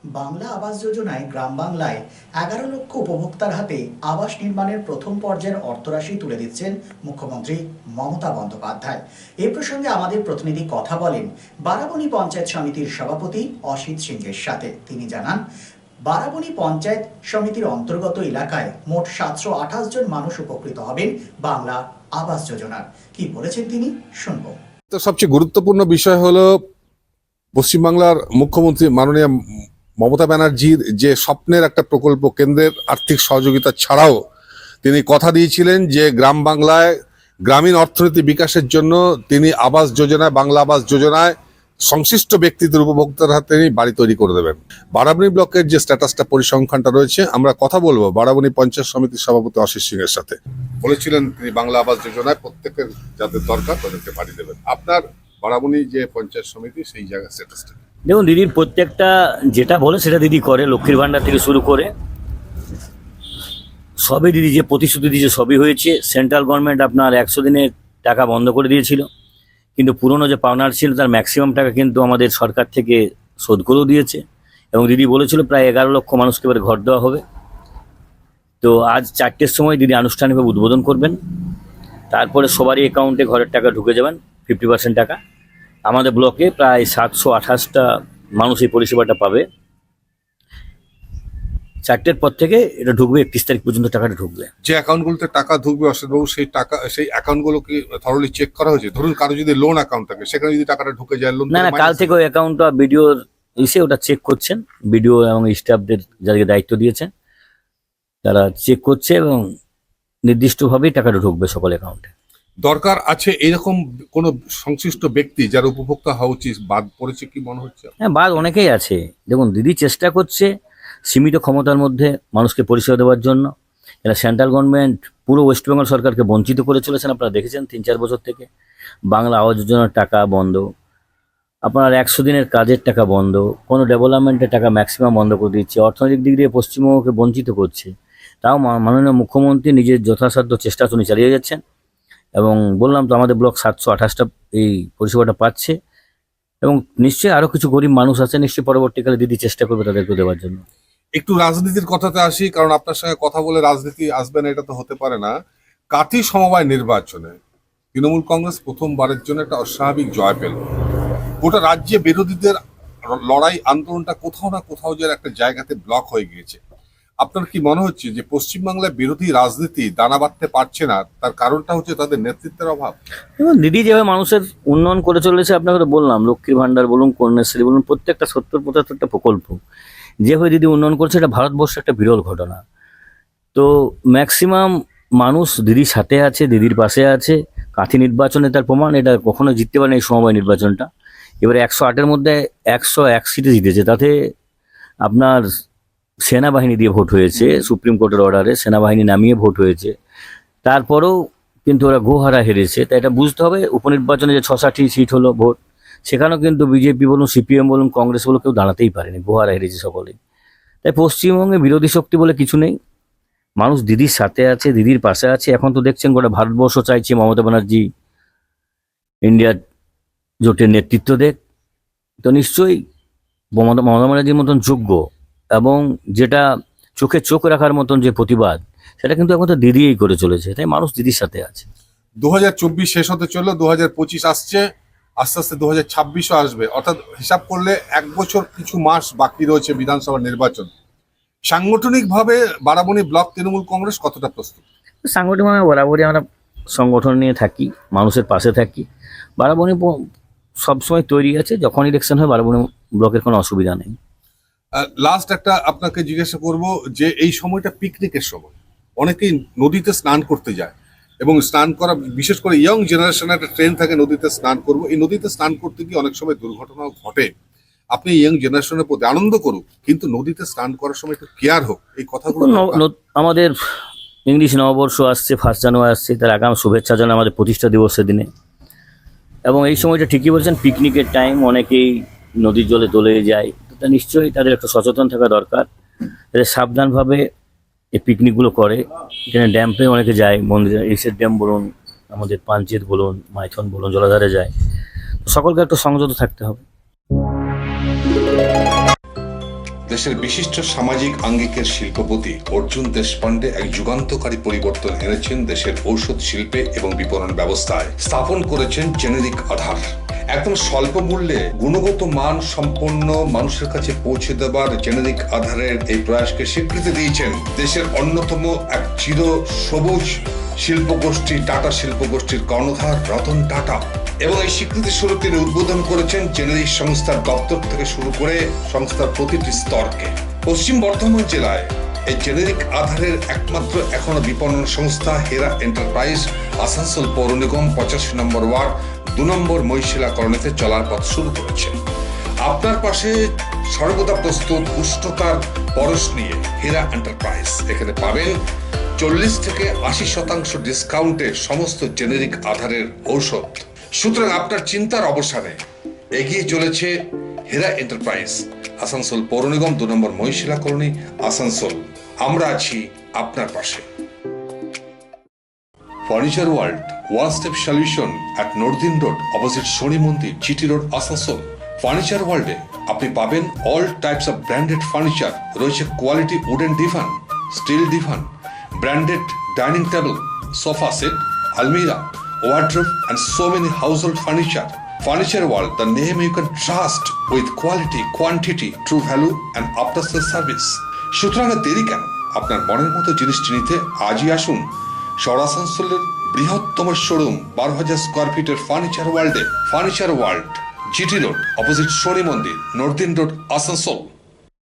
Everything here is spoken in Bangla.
বাংলা আবাস যোজনায় গ্রাম বাংলায় ১১ লক্ষ উপভোক্তার হাতে আবাস নির্মাণের প্রথম পর্যায়ের অর্থরাশি তুলে দিচ্ছেন মুখ্যমন্ত্রী মমতা বন্দ্যোপাধ্যায়। এই প্রসঙ্গে আমাদের প্রতিনিধি কথা বলেন বারাবণী পঞ্চায়েত সমিতির সভাপতি অসিত সিংহের সাথে। তিনি জানান, বারাবণী পঞ্চায়েত সমিতির অন্তর্গত এলাকায় মোট ৭২৮ জন মানুষ উপকৃত হবেন বাংলা আবাস যোজনার। কি বলেছেন তিনি, শুনব। তো সবচেয়ে গুরুত্বপূর্ণ বিষয় হলো পশ্চিমবাংলার মুখ্যমন্ত্রী মাননীয় মমতা ব্যানার্জির যে স্বপ্নের একটা প্রকল্প, কেন্দ্রের আর্থিক সহযোগিতা ছাড়াও তিনি কথা দিয়েছিলেন যে গ্রাম বাংলায় গ্রামীণ অর্থনীতি বিকাশের জন্য তিনি আবাস যোজনায়, বাংলা আবাস যোজনায় সংশ্লিষ্ট ব্যক্তিদের উপভোক্তার হাতে তিনি বাড়ি তৈরি করে দেবেন। বারাবণী ব্লকের যে স্ট্যাটাসটা, পরিসংখ্যানটা রয়েছে, আমরা কথা বলবো বারাবণী পঞ্চায়েত সমিতির সভাপতি অসিত সিংহের সাথে। বলেছিলেন তিনি বাংলা আবাস যোজনায় প্রত্যেকের যাদের দরকার তাদেরকে বাড়ি দেবেন। আপনার বারাবণী যে পঞ্চায়েত সমিতি, সেই জায়গার স্ট্যাটাসটা দেখুন, দিদির প্রত্যেকটা যেটা বলে সেটা দিদি করে। লক্ষ্মীর ভান্ডার থেকে শুরু করে সবই দিদি যে প্রতিশ্রুতি দিয়েছে সবই হয়েছে। সেন্ট্রাল গভর্নমেন্ট আপনার ১০০ দিনের টাকা বন্ধ করে দিয়েছিল, কিন্তু পুরনো যে পাওনার ছিল তার ম্যাক্সিমাম টাকা কিন্তু আমাদের সরকার থেকে শোধ করেও দিয়েছে। এবং দিদি বলেছিল প্রায় ১১ লক্ষ মানুষকে এবারে ঘর দেওয়া হবে। তো আজ ৪টের সময় দিদি আনুষ্ঠানিকভাবে উদ্বোধন করবেন। তারপরে সবারই অ্যাকাউন্টে ঘরের টাকা ঢুকে যাবেন, 50% টাকা। আমাদের ব্লকে প্রায় ৭২৮টা মানুষ এই পরিষেবাটা পাবে। ৪টের পর থেকে এটা ঢুকবে, ৩১ তারিখ পর্যন্ত টাকাটা ঢুকবে। যে অ্যাকাউন্টগুলোতে টাকা ঢুকবে অসিতবাবু, সেই অ্যাকাউন্টগুলো কি থরলি চেক করা হয়েছে? ধরুন কারো যদি লোন অ্যাকাউন্ট থাকে, সেখানে যদি টাকাটা ঢুকে যায়, লোন না, কাল থেকে ওই অ্যাকাউন্টটা বিডিওর এসে ওটা চেক করছেন। বিডিও এবং স্টাফদের যাদেরকে দায়িত্ব দিয়েছেন তারা চেক করছে এবং নির্দিষ্টভাবেই টাকাটা ঢুকবে সকল অ্যাকাউন্টে। দরকার আছে এরকম কোন সংশ্লিষ্ট ব্যক্তি যার উপভোক্তা হওয়া উচিত বাদ পড়েছে কি মনে হচ্ছে? হ্যাঁ, বাদ অনেকেই আছে। দেখুন, দিদি চেষ্টা করছে সীমিত ক্ষমতার মধ্যে মানুষকে পরিষেবা দেওয়ার জন্য। এরা সেন্ট্রাল গভর্নমেন্ট পুরো ওয়েস্ট বেঙ্গল সরকারকে বঞ্চিত করে চলেছেন। আপনারা দেখেছেন ৩-৪ বছর থেকে বাংলা আবাস যোজনার টাকা বন্ধ, আপনার ১০০ দিনের কাজের টাকা বন্ধ, কোনো ডেভেলপমেন্টের টাকা ম্যাক্সিমাম বন্ধ করে দিচ্ছে। অর্থনৈতিক দিক দিয়ে পশ্চিমবঙ্গকে বঞ্চিত করছে। তাও মাননীয় মুখ্যমন্ত্রী নিজের যথাসাধ্য চেষ্টা তিনি চালিয়ে যাচ্ছেন। এবং বললাম তো, আমাদের ব্লক ৭২৮টা এই পরিষেবাটা পাচ্ছে। এবং নিশ্চয়ই আরও কিছু গরিব মানুষ আছে, নিশ্চয়ই পরবর্তীকালে দিদি চেষ্টা করবে তাদেরকে দেওয়ার জন্য। একটু রাজনীতির কথাতে আসি, কারণ আপনার সঙ্গে কথা বলে রাজনীতি আসবে না এটা তো হতে পারে না। কাথি সমবায় নির্বাচনে তৃণমূল কংগ্রেস প্রথমবারের জন্য একটা অস্বাভাবিক জয় পেল। গোটা রাজ্যে বিরোধীদের লড়াই, আন্দোলনটা কোথাও না কোথাও যেন একটা জায়গাতে ব্লক হয়ে গিয়েছে। আপনার কি মনে হচ্ছে যে পশ্চিমবাংলায় বিরোধী রাজনীতি দানা বাঁধতে পারছে না? তার কারণটা হচ্ছে তাদের নেতৃত্বের অভাব। এবং দিদি যেভাবে মানুষের উন্নয়ন করে চলেছে, আপনাকে তো বললাম, লক্ষ্মীর ভান্ডার বলুন, কন্যাশ্রী বলুন, প্রত্যেকটা ৭০-৭৫টা প্রকল্প যেভাবে দিদি উন্নয়ন করছে, এটা ভারতবর্ষে একটা বিরল ঘটনা। তো ম্যাক্সিমাম মানুষ দিদির সাথে আছে, দিদির পাশে আছে। কাঁথি নির্বাচনে তার প্রমাণ। এটা কখনো জিততে পারেনি এই সমবায় নির্বাচনটা। এবারে ১০৮-এর মধ্যে ১০১ সিটে জিতেছে। তাতে আপনার সেনাবাহিনী দিয়ে ভোট হয়েছে, সুপ্রিম কোর্টের অর্ডারে সেনাবাহিনী নামিয়ে ভোট হয়েছে। তারপরেও কিন্তু ওরা গোহারা হেরেছে। তাই এটা বুঝতে হবে, উপনির্বাচনে যে ৬-৭টি সিট হলো ভোট, সেখানেও কিন্তু বিজেপি বলুন, সিপিএম বলুন, কংগ্রেস বলুন, কেউ দাঁড়াতেই পারেনি, গোহারা হেরেছে সকলেই। তাই পশ্চিমবঙ্গে বিরোধী শক্তি বলে কিছু নেই। মানুষ দিদির সাথে আছে, দিদির পাশে আছে। এখন তো দেখছেন গোটা ভারতবর্ষ চাইছে মমতা ব্যানার্জি ইন্ডিয়া জোটের নেতৃত্ব দেখ। তো নিশ্চয়ই মমতা ব্যানার্জির মতন যোগ্য এবং যেটা চোখে চোখ রাখার মতন যে প্রতিবাদ, সেটা কিন্তু এখন তো দিদিই করে চলেছে। তাই মানুষ দিদির সাথে আছে। ২০২৪ শেষ হতে চললো, ২০২৫ আসছে, আস্তে আস্তে ২০২৬ও আসবে। অর্থাৎ হিসাব করলে ১ বছর কিছু মাস বাকি রয়েছে বিধানসভা নির্বাচন। সাংগঠনিকভাবে বারাবণী ব্লক তৃণমূল কংগ্রেস কতটা প্রস্তুত? সাংগঠনিকভাবে বরাবরই আমরা সংগঠন নিয়ে থাকি, মানুষের পাশে থাকি। বারাবণী সবসময় তৈরি আছে। যখন ইলেকশন হয় বারাবণী ব্লকের কোনো অসুবিধা নেই। লাস্ট একটা আপনাকে জিজ্ঞাসা করব যে এই সময়টা পিকনিকের সময়, অনেকেই নদীতে স্নান করতে যায় এবং স্নান করা, বিশেষ করে ইয়ং জেনারেশনের একটা ট্রেন্ড থাকে নদীতে স্নান করব। এই নদীতে স্নান করতে গিয়ে অনেক সময় দুর্ঘটনাও ঘটে। আপনি ইয়ং জেনারেশনের প্রতি আনন্দ করুক, কিন্তু নদীতে স্নান করার সময় একটু কেয়ার হোক, এই কথাগুলো আমাদের ইংলিশ নববর্ষ আসছে, 1 জানুয়ারি আসছে, তার আগাম শুভেচ্ছা জানাই আমাদের প্রতিষ্ঠা দিবসের দিনে। এবং এই সময়টা ঠিকই বলছেন, পিকনিকের টাইম, অনেকেই নদীর জলে দোলে যায়। তা নিশ্চয়ই তাদের একটু সচেতন থাকা দরকার, তাদের সাবধানভাবে এই পিকনিকগুলো করে। এখানে ড্যাম্পে অনেকে যায়, মন্দিরে, এসের ড্যাম বলুন, আমাদের পাঞ্চেত বলুন, মাইথন বলুন, জলাধারে যায়। সকলকে একটু সংযত থাকতে হবে। The দেশের বিশিষ্ট সামাজিক আঙ্গিকের শিল্পপতি অর্জুন দেশপান্ডে এক যুগান্তকারী পরিবর্তন এনেছেন দেশের ঔষধ শিল্পে এবং বিপণন ব্যবস্থায়। স্থাপন করেছেন জেনেরিক আধার। একদম স্বল্প মূল্যে গুণগত মান সম্পন্ন মানুষের কাছে পৌঁছে দেবার জেনেরিক আধারের এই প্রয়াসকে স্বীকৃতি দিয়েছেন দেশের অন্যতম এক চির সবুজ শিল্পগোষ্ঠী টাটা শিল্পগোষ্ঠীর কর্ণধার রতন টাটা। এবং এই স্বীকৃতি স্বরূপ তিনি উদ্বোধন করেছেন জেনেরিক সংস্থার দপ্তর থেকে শুরু করে সংস্থার প্রতিটি স্তরকে। পশ্চিম বর্ধমান জেলায় এই জেনেরিক আধারের একমাত্র এখনো বিপণন সংস্থা হেরা এন্টারপ্রাইজ আসানসোল পৌর নিগম 85 নম্বর ওয়ার্ড 2 নম্বর মহিশিলা কলোনিতে চলার পথ শুরু করেছে। আপনার পাশে সর্বদা প্রস্তুত উষ্ণতার পরশ নিয়ে হেরা এন্টারপ্রাইজ। এখানে পাবেন 40 থেকে 80% ডিসকাউন্টে সমস্ত জেনেরিক আধারের ঔষধ। সুতরাং আপনার চিন্তার অবসানে এগিয়ে চলেছে হেরা এন্টারপ্রাইজ, আসানসোল পৌর নিগম 2 নম্বর মহিশিলা কলোনি, আসানসোল। আমরা আছি আপনার পাশে। Furniture world, one step solution at নর্দিন road, opposite Shani Mandir, GT road, Asansol. Furniture ওয়ার্ল্ডে আপনি পাবেন all types of branded furniture. রয়েছে quality wooden divan, steel divan, branded dining table, sofa set, আলমিরা, wardrobe and so many household furniture. Furniture World, the name you can trust with quality, quantity, true value and after sales service. সুতরাং দেরি কেন? আপনার মনের মতো জিনিসটি নিতে আজই আসুন শহর আসানসোলের বৃহত্তম শোরুম 12,000 স্কোয়ার ফিটের ফার্নিচার ওয়ার্ল্ডে। Furniture world, GT road, opposite Shani Mandir, নর্দিন রোড, আসানসোল।